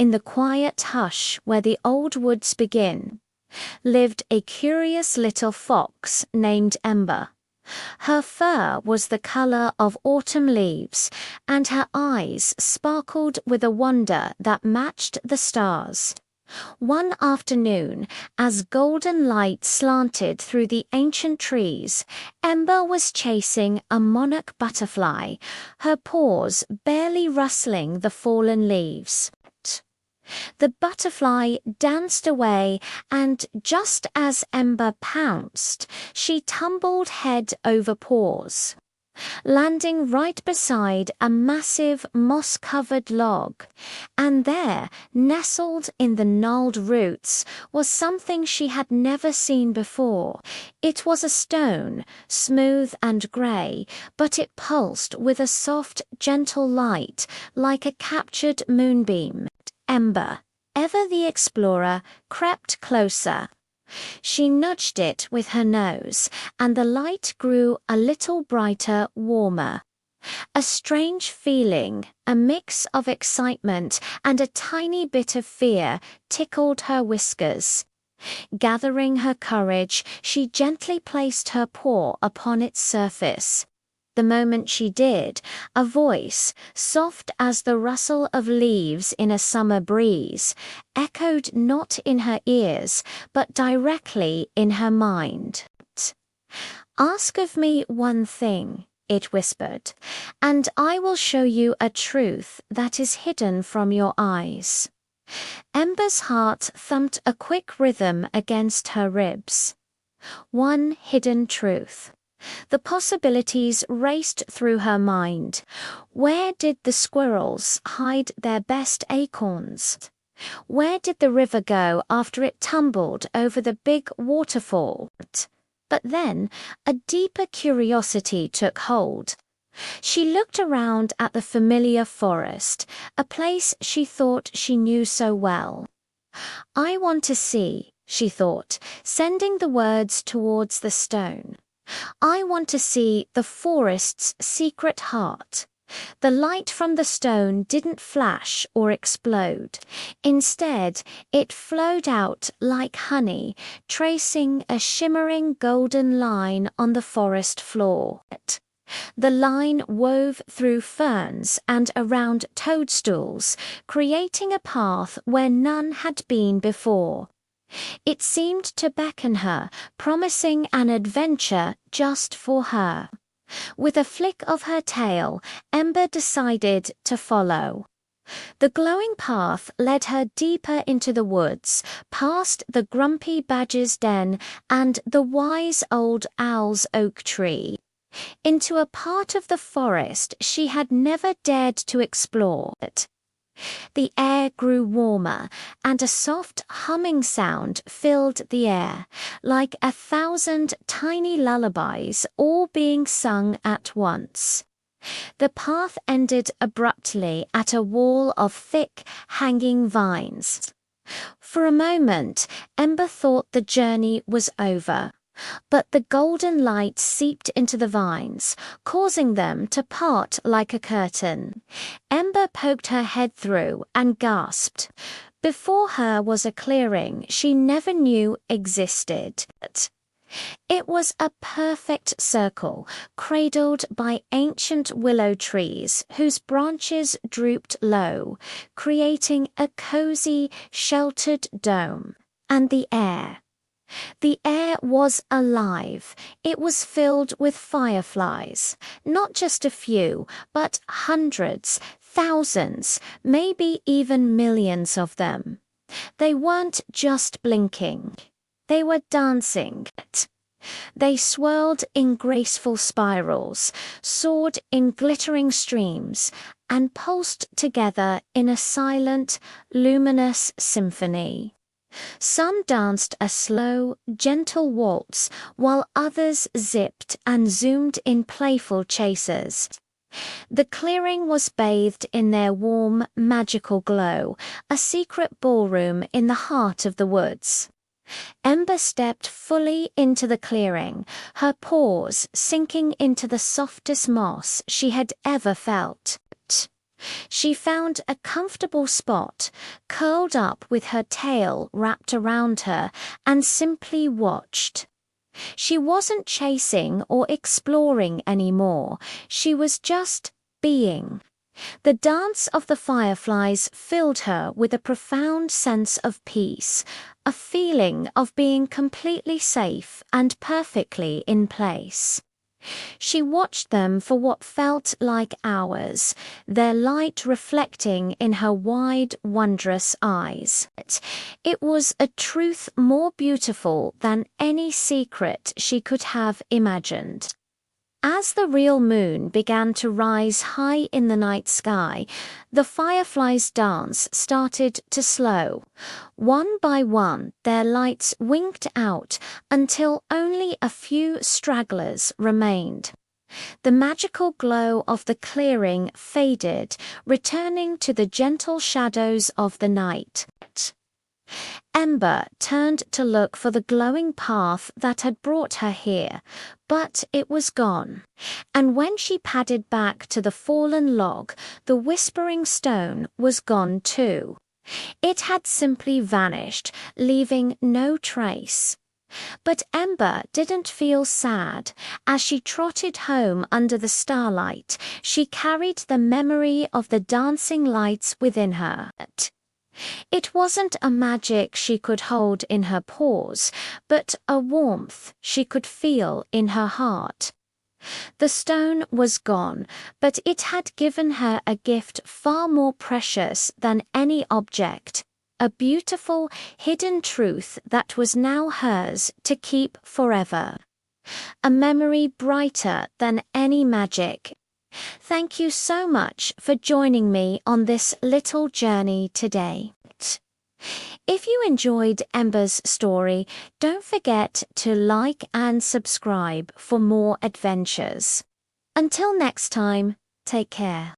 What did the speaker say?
in the quiet hush where the old woods begin, lived a curious little fox named Ember. Her fur was the color of autumn leaves, and her eyes sparkled with a wonder that matched the stars. One afternoon, as golden light slanted through the ancient trees, Ember was chasing a monarch butterfly, her paws barely rustling the fallen leaves. The butterfly danced away, and just as Ember pounced, she tumbled head over paws, landing right beside a massive moss-covered log. And there, nestled in the gnarled roots, was something she had never seen before. It was a stone, smooth and grey, but it pulsed with a soft, gentle light, like a captured moonbeam. Ember, ever the explorer, crept closer. She nudged it with her nose, and the light grew a little brighter, warmer. A strange feeling, a mix of excitement and a tiny bit of fear, tickled her whiskers. Gathering her courage, she gently placed her paw upon its surface. The moment she did, a voice, soft as the rustle of leaves in a summer breeze, echoed not in her ears, but directly in her mind. "Ask of me one thing," it whispered, "and I will show you a truth that is hidden from your eyes." Ember's heart thumped a quick rhythm against her ribs. One hidden truth. The possibilities raced through her mind. Where did the squirrels hide their best acorns? Where did the river go after it tumbled over the big waterfall? But then a deeper curiosity took hold. She looked around at the familiar forest, a place she thought she knew so well. "I want to see," she thought, sending the words towards the stone. "I want to see the forest's secret heart." The light from the stone didn't flash or explode. Instead, it flowed out like honey, tracing a shimmering golden line on the forest floor. The line wove through ferns and around toadstools, creating a path where none had been before. It seemed to beckon her, promising an adventure just for her. With a flick of her tail, Ember decided to follow. The glowing path led her deeper into the woods, past the grumpy badger's den and the wise old owl's oak tree, into a part of the forest she had never dared to explore. The air grew warmer, and a soft humming sound filled the air, like 1,000 tiny lullabies all being sung at once. The path ended abruptly at a wall of thick, hanging vines. For a moment, Ember thought the journey was over. But the golden light seeped into the vines, causing them to part like a curtain. Ember poked her head through and gasped. Before her was a clearing she never knew existed. It was a perfect circle, cradled by ancient willow trees whose branches drooped low, creating a cozy, sheltered dome. And the air. The air was alive. It was filled with fireflies. Not just a few, but hundreds, thousands, maybe even millions of them. They weren't just blinking. They were dancing. They swirled in graceful spirals, soared in glittering streams, and pulsed together in a silent, luminous symphony. Some danced a slow, gentle waltz, while others zipped and zoomed in playful chases. The clearing was bathed in their warm, magical glow, a secret ballroom in the heart of the woods. Ember stepped fully into the clearing, her paws sinking into the softest moss she had ever felt. She found a comfortable spot, curled up with her tail wrapped around her, and simply watched. She wasn't chasing or exploring anymore. She was just being. The dance of the fireflies filled her with a profound sense of peace, a feeling of being completely safe and perfectly in place. She watched them for what felt like hours, their light reflecting in her wide, wondrous eyes. It was a truth more beautiful than any secret she could have imagined. As the real moon began to rise high in the night sky, the fireflies' dance started to slow. One by one, their lights winked out until only a few stragglers remained. The magical glow of the clearing faded, returning to the gentle shadows of the night. Ember turned to look for the glowing path that had brought her here, but it was gone. And when she padded back to the fallen log, the whispering stone was gone too. It had simply vanished, leaving no trace. But Ember didn't feel sad. As she trotted home under the starlight, she carried the memory of the dancing lights within her. It wasn't a magic she could hold in her paws, but a warmth she could feel in her heart. The stone was gone, but it had given her a gift far more precious than any object, a beautiful, hidden truth that was now hers to keep forever. A memory brighter than any magic. Thank you so much for joining me on this little journey today. If you enjoyed Ember's story, don't forget to like and subscribe for more adventures. Until next time, take care.